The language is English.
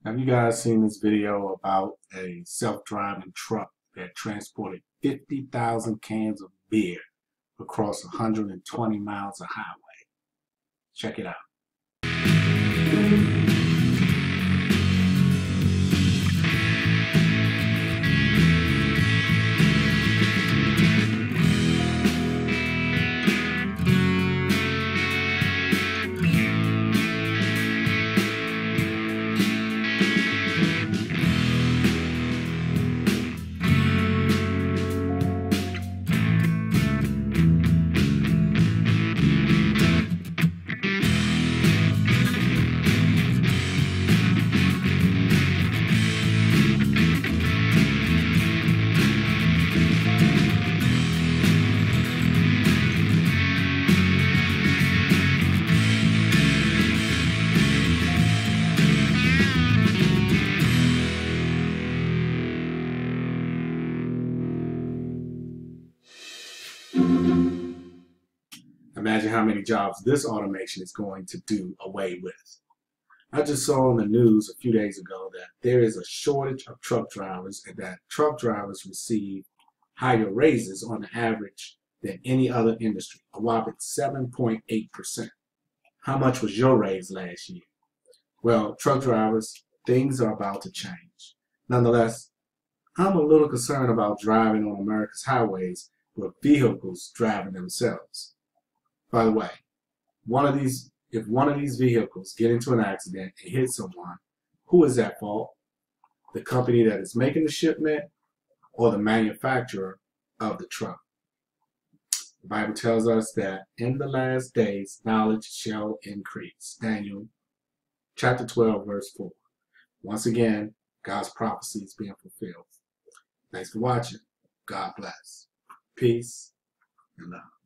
Have you guys seen this video about a self-driving truck that transported 50,000 cans of beer across 120 miles of highway? Check it out. Imagine how many jobs this automation is going to do away with. I just saw on the news a few days ago that there is a shortage of truck drivers and that truck drivers receive higher raises on the average than any other industry, a whopping 7.8%. How much was your raise last year? Well, truck drivers, things are about to change. Nonetheless, I'm a little concerned about driving on America's highways with vehicles driving themselves. By the way, if one of these vehicles get into an accident and hit someone, who is at fault? The company that is making the shipment or the manufacturer of the truck? The Bible tells us that in the last days knowledge shall increase. Daniel chapter 12 verse 4. Once again, God's prophecy is being fulfilled. Thanks for watching. God bless. Peace and love.